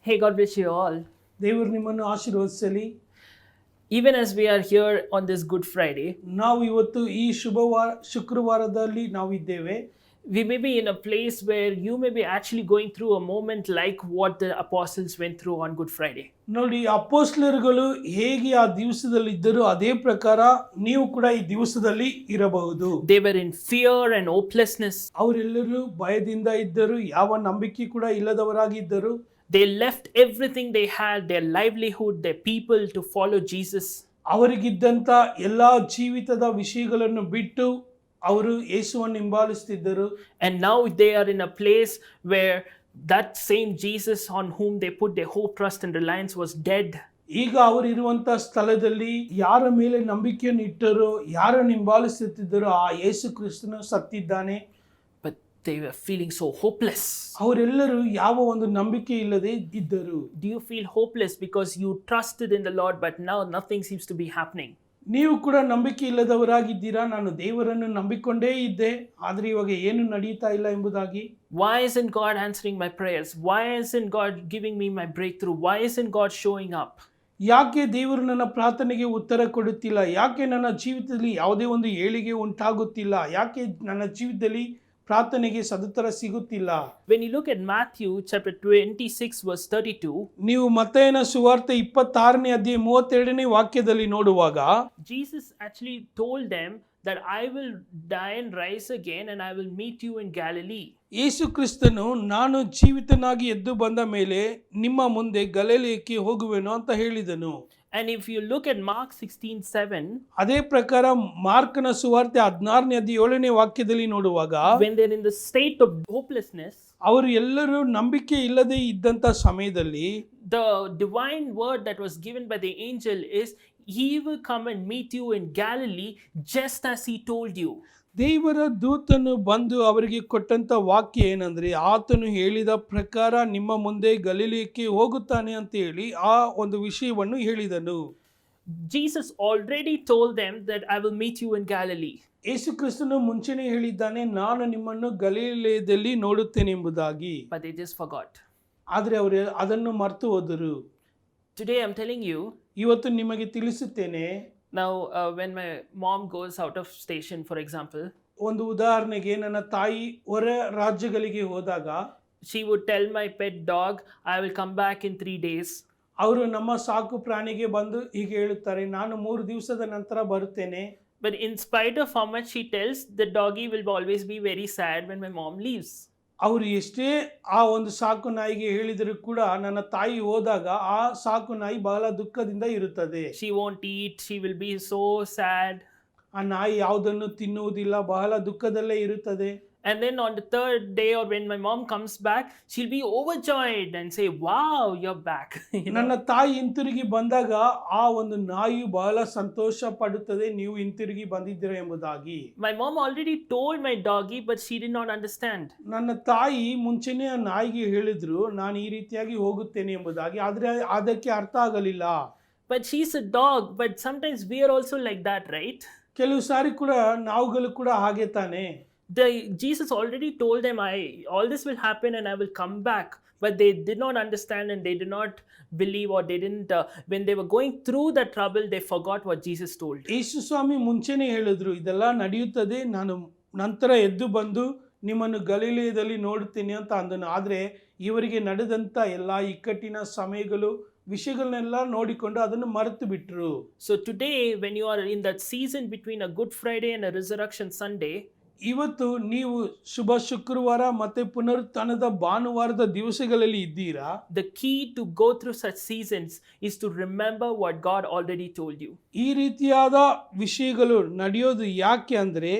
Hey, God bless you all. ದೇವರು ನಿಮ್ಮನ್ನು ಆಶೀರ್ವದಿಸಲಿ. Even as we are here on this Good Friday, ನಾವು ಇವತ್ತು ಈ ಶುಕ್ರವಾರದಲ್ಲಿ ನಾವು ಇದ್ದೇವೆ. we may be in a place where you may be actually going through a moment like what the apostles went through on Good Friday. ನೋಡಿ, ಅಪೊಸ್ತಲರುಗಳು ಹೇಗೆ ಆ ದಿವಸದಲ್ಲಿ ಇದ್ದರು ಅದೇ ಪ್ರಕಾರ ನೀವು ಕೂಡ ಈ ದಿವಸದಲ್ಲಿ ಇರಬಹುದು. They were in fear and hopelessness. ಅವರೆಲ್ಲರೂ ಭಯದಿಂದ ಇದ್ದರು, ಯಾವ ನಂಬಿಕೆ ಕೂಡ ಇಲ್ಲದವರಾಗಿದ್ದರು. They left everything they had, their livelihood, their people, to follow Jesus. ಅವರಿಗಿದ್ದಂಥ ಎಲ್ಲಾ ಜೀವಿತದ ವಿಷಯಗಳನ್ನು ಬಿಟ್ಟು ಅವರು ಯೇಸುವನ್ನು ಹಿಂಬಾಲಿಸುತ್ತಿದ್ದರು. And now they are in a place where that same Jesus on whom they put their hope, trust and reliance was dead. ಈಗ ಅವರು ಇರುವಂತ ಸ್ಥಳದಲ್ಲಿ ಯಾರ ಮೇಲೆ ನಂಬಿಕೆಯನ್ನು ಇಟ್ಟರೋ, ಯಾರನ್ನು ಹಿಂಬಾಲಿಸುತ್ತಿದ್ದರೋ ಆ ಯೇಸು ಕ್ರಿಸ್ತನು ಸತ್ತಿದ್ದಾನೆ. But they were feeling so hopeless. ಅವರೆಲ್ಲರೂ ಯಾವ ಒಂದು ನಂಬಿಕೆ ಇಲ್ಲದೆ ಇದ್ದರು. Do you feel hopeless because you trusted in the Lord but now nothing seems to be happening? ನೀವು ಕೂಡ ನಂಬಿಕೆ ಇಲ್ಲದವರಾಗಿದ್ದೀರಾ. ನಾನು ದೇವರನ್ನು ನಂಬಿಕೊಂಡೇ ಇದ್ದೆ, ಆದರೆ ಇವಾಗ ಏನು ನಡೆಯುತ್ತಾ ಇಲ್ಲ ಎಂಬುದಾಗಿ. Why isn't God answering my prayers? Why isn't God giving me my breakthrough? Why isn't God showing up? ಯಾಕೆ ದೇವರು ನನ್ನ ಪ್ರಾರ್ಥನೆಗೆ ಉತ್ತರ ಕೊಡುತ್ತಿಲ್ಲ? ಯಾಕೆ ನನ್ನ ಜೀವಿತದಲ್ಲಿ ಯಾವುದೇ ಒಂದು ಏಳಿಗೆ ಉಂಟಾಗುತ್ತಿಲ್ಲ? ಯಾಕೆ ನನ್ನ ಜೀವಿತದಲ್ಲಿ ಪ್ರಾರ್ಥನೆಗೆ ಸದುತ್ತರ ಸಿಗುತ್ತಿಲ್ಲ? When you look at Matthew chapter 26 verse 32, ನೀವು ಮತ್ತಾಯನ ಸುವಾರ್ತೆ 26ನೇ ಅಧ್ಯಾಯ 32ನೇ ವಾಕ್ಯದಲ್ಲಿ ನೋಡುವಾಗ Jesus actually told them that I will die and rise again and I will meet you in Galilee. ಯೇಸು ಕ್ರಿಸ್ತನು ನಾನು ಜೀವಿತನಾಗಿ ಎದ್ದು ಬಂದ ಮೇಲೆ ನಿಮ್ಮ ಮುಂದೆ ಗಲಿಲಾಯಕ್ಕೆ ಹೋಗುವೆನು ಅಂತ ಹೇಳಿದನು. And if you look at Mark 16:7, ಅದೇ ಪ್ರಕಾರ ಮಾರ್ಕನ ಸುವಾರ್ತೆ 16ನೇ ಅಧ್ಯಾಯ 7ನೇ ವಾಕ್ಯದಲ್ಲಿ ನೋಡುವಾಗ when they're in the state of hopelessness, ಅವರು ಎಲ್ಲರೂ ನಂಬಿಕೆ ಇಲ್ಲದೆ ಇದ್ದಂತ ಸಮಯದಲ್ಲಿ the divine word that was given by the angel is, he will come and meet you in Galilee just as he told you. ದೇವರ ದೂತನು ಬಂದು ಅವರಿಗೆ ಕೊಟ್ಟಂತ ವಾಕ್ಯ ಏನಂದ್ರೆ, ಆತನು ಹೇಳಿದ ಪ್ರಕಾರ ನಿಮ್ಮ ಮುಂದೆ ಗಲಿಲಾಯಕ್ಕೆ ಹೋಗುತ್ತಾನೆ ಅಂತ ಹೇಳಿ ಆ ಒಂದು ವಿಷಯವನ್ನು ಹೇಳಿದನು. Jesus already told them that I will meet you in Galilee. ಯೇಸು ಕ್ರಿಸ್ತನು ಮುಂಚೆನೇ ಹೇಳಿದ್ದಾನೆ, ನಾನು ನಿಮ್ಮನ್ನು ಗಲಿಲಾಯದಲ್ಲಿ ನೋಡುತ್ತೇನೆ ಎಂಬುದಾಗಿ. But they just forgot. ಆದರೆ ಅವರು ಅದನ್ನು ಮರೆತು ಹೋದರು. Today I'm telling you, ಇವತ್ತು ನಿಮಗೆ ತಿಳಿಸುತ್ತೇನೆ. now when my mom goes out of station, for example, ಒಂದು ಉದಾಹರಣೆಗೆ ನನ್ನ ತಾಯಿ ಹೊರ ರಾಜ್ಯಗಳಿಗೆ ಹೋದಾಗ she would tell my pet dog, I will come back in 3 days. ಅವರು ನಮ್ಮ ಸಾಕು ಪ್ರಾಣಿಗೆ ಬಂದು ಹೀಗೆ ಹೇಳುತ್ತಾರೆ, ನಾನು 3 ದಿವಸದ ನಂತರ ಬರುತ್ತೇನೆ. But in spite of how much she tells, the doggy will always be very sad when my mom leaves. ಅವರು ಎಷ್ಟೇ ಆ ಒಂದು ಸಾಕು ನಾಯಿಗೆ ಹೇಳಿದರೂ ಕೂಡ ನನ್ನ ತಾಯಿ ಹೋದಾಗ ಆ ಸಾಕು ನಾಯಿ ಬಹಳ ದುಃಖದಿಂದ ಇರುತ್ತದೆ. She won't eat, she will be so sad. ಆ ನಾಯಿ ಯಾವುದನ್ನು ತಿನ್ನುವುದಿಲ್ಲ, ಬಹಳ ದುಃಖದಲ್ಲೇ ಇರುತ್ತದೆ. And then on the third day, or when my mom comes back, she'll be overjoyed and say, wow, you're back. ನನ್ನ ತಾಯಿ ಹಿಂತಿರುಗಿ ಬಂದಾಗ ಆ ಒಂದು ನಾಯಿಯು ಬಹಳ ಸಂತೋಷ ಪಡುತ್ತದೆ, ನೀವು ಹಿಂತಿರುಗಿ ಬಂದಿದ್ದೀರಾ ಎಂಬುದಾಗಿ. My mom already told my doggy, but she did not understand. ನನ್ನ ತಾಯಿ ಮುಂಚೆನೇ ಆ ನಾಯಿಗೆ ಹೇಳಿದ್ರು, ನಾನು ಈ ರೀತಿಯಾಗಿ ಹೋಗುತ್ತೇನೆ ಎಂಬುದಾಗಿ, ಆದರೆ ಅದಕ್ಕೆ ಅರ್ಥ ಆಗಲಿಲ್ಲ. But she's a dog, but sometimes we are also like that, right? ಕೆಲವು ಸಾರಿ ಕೂಡ ನಾವುಗಳು ಕೂಡ ಹಾಗೆ ತಾನೆ. Jesus already told them, all this will happen and I will come back. But they did not understand and they did not believe, or they didn't, when they were going through the trouble, they forgot what Jesus told. ಯೇಸು ಸ್ವಾಮಿ ಮುಂಚೆನೇ ಹೇಳಿದ್ರು, ಇದೆಲ್ಲ ನಡೆಯುತ್ತದೆ, ನಾನು ನಂತರ ಎದ್ದು ಬಂದು ನಿಮ್ಮನ್ನು ಗಲಿಲಾಯದಲ್ಲಿ ನೋಡುತ್ತೇನೆ ಅಂತ ಅಂದನು. ಆದರೆ ಇವರಿಗೆ ನಡೆದಂಥ ಎಲ್ಲ ಇಕ್ಕಟ್ಟಿನ ಸಮಯಗಳು ವಿಷಯಗಳನ್ನೆಲ್ಲ ನೋಡಿಕೊಂಡು ಅದನ್ನು ಮರೆತು ಬಿಟ್ರು. So today, when you are in that season between a Good Friday and a Resurrection Sunday, ಇವತ್ತು ನೀವು ಶುಭ ಶುಕ್ರವಾರ ಮತ್ತೆ ಪುನರುತ್ಥಾನದ ಭಾನುವಾರದ ದಿವಸಗಳಲ್ಲಿ ಇದ್ದೀರಾ. the key to go through such seasons is to remember what God already told you. ಈ ರೀತಿಯಾದ ವಿಷಯಗಳು ನಡೆಯೋದು ಯಾಕೆ ಅಂದ್ರೆ,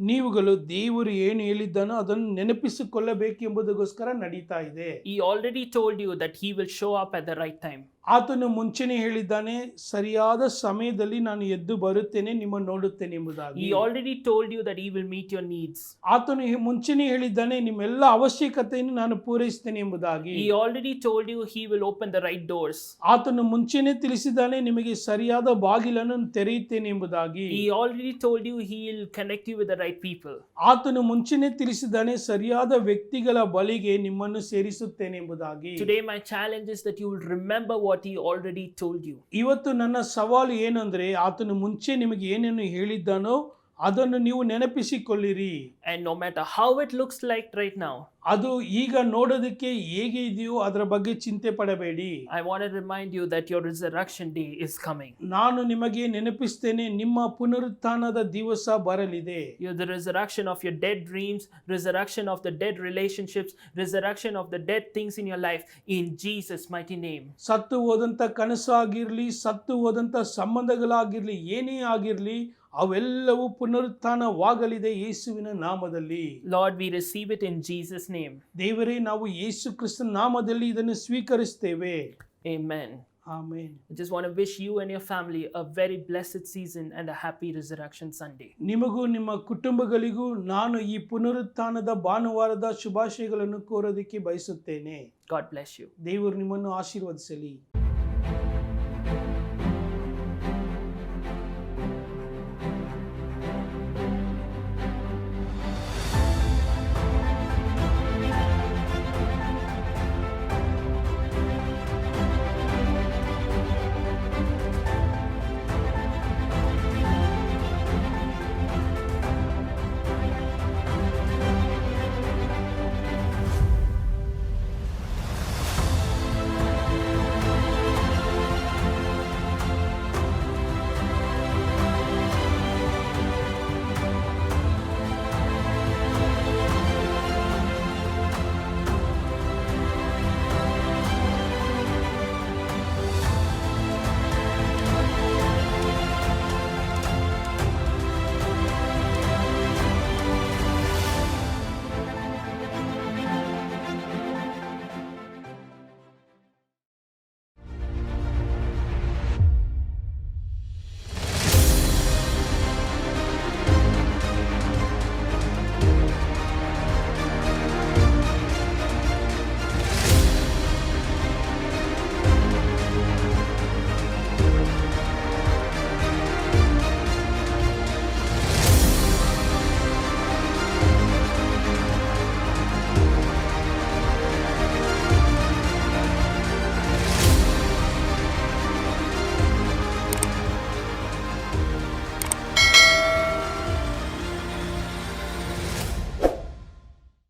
ನೀವುಗಳು ದೇವರು ಏನು ಹೇಳಿದ್ದಾನೋ ಅದನ್ನು ನೆನಪಿಸಿಕೊಳ್ಳಬೇಕೆಂಬುದಕ್ಕೋಸ್ಕರ ನಡೀತಾ ಇದೆ. He already told you that he will show up at the right time. ಆತನು ಮುಂಚೆನೇ ಹೇಳಿದ್ದಾನೆ, ಸರಿಯಾದ ಸಮಯದಲ್ಲಿ ನಾನು ಎದ್ದು ಬರುತ್ತೇನೆ, ನಿಮ್ಮನ್ನು ನೋಡುತ್ತೇನೆ ಎಂಬುದಾಗಿ. He already told you that he will meet your needs. ಆತನು ಮುಂಚೆನೇ ಹೇಳಿದ್ದಾನೆ, ನಿಮ್ಮೆಲ್ಲ ಅವಶ್ಯಕತೆಯನ್ನು ನಾನು ಪೂರೈಸ್ತೇನೆ ಎಂಬುದಾಗಿ. He already told you he will open the right doors. ಆತನು ಮುಂಚೆನೇ ತಿಳಿಸಿದ್ದಾನೆ, ನಿಮಗೆ ಸರಿಯಾದ ಬಾಗಿಲನ್ನು ತೆರೆಯುತ್ತೇನೆ ಎಂಬುದಾಗಿ. He already told you he will connect you with the right people. ಆತನು ಮುಂಚೆನೇ ತಿಳಿಸಿದ್ದಾನೆ, ಸರಿಯಾದ ವ್ಯಕ್ತಿಗಳ ಬಳಿಗೆ ನಿಮ್ಮನ್ನು ಸೇರಿಸುತ್ತೇನೆ ಎಂಬುದಾಗಿ. Today my challenge is that you will remember what he already told you. ಇವತ್ತು ನನ್ನ ಸವಾಲು ಏನಂದ್ರೆ, ಆತನು ಮುಂಚೆ ನಿಮಗೆ ಏನೇನು ಹೇಳಿದ್ದಾನೋ ಅದನ್ನು ನೀವು ನೆನಪಿಸಿಕೊಳ್ಳಿರಿ. And no matter how it looks like right now, ಅದು ಈಗ ನೋಡೋದಕ್ಕೆ ಹೇಗೆ ಇದೆಯೋ ಅದರ ಬಗ್ಗೆ ಚಿಂತೆ ಪಡಬೇಡಿ. I want to remind you that your resurrection day is coming. ನಾನು ನಿಮಗೆ ನೆನಪಿಸ್ತೇನೆ, ನಿಮ್ಮ ಪುನರುತ್ಥಾನದ ದಿವಸ ಬರಲಿದೆ. The resurrection of your dead dreams, resurrection of the dead relationships, resurrection of the dead things in your life, in Jesus' mighty name. ಸತ್ತು ಹೋದಂಥ ಕನಸಾಗಿರ್ಲಿ, ಸತ್ತು ಹೋದಂಥ ಸಂಬಂಧಗಳಾಗಿರ್ಲಿ, ಏನೇ ಆಗಿರ್ಲಿ, ಅವೆಲ್ಲವೂ ಪುನರುತ್ಥಾನವಾಗಲಿದೆ ಯೇಸುವಿನ ನಾಮದಲ್ಲಿ. Lord, we receive it in Jesus' name. ದೇವರೇ, ನಾವು ಯೇಸು ಕ್ರಿಸ್ತನ ನಾಮದಲ್ಲಿ ಇದನ್ನು ಸ್ವೀಕರಿಸ್ತೇವೆ. Amen. Amen. I just want to wish you and your family a very blessed season and a happy Resurrection Sunday. ನಿಮಗೂ ನಿಮ್ಮ ಕುಟುಂಬಗಳಿಗೂ ನಾನು ಈ ಪುನರುತ್ಥಾನದ ಭಾನುವಾರದ ಶುಭಾಶಯಗಳನ್ನು ಕೋರೋದಕ್ಕೆ ಬಯಸುತ್ತೇನೆ. God bless you. ದೇವರು ನಿಮ್ಮನ್ನು ಆಶೀರ್ವದಿಸಲಿ.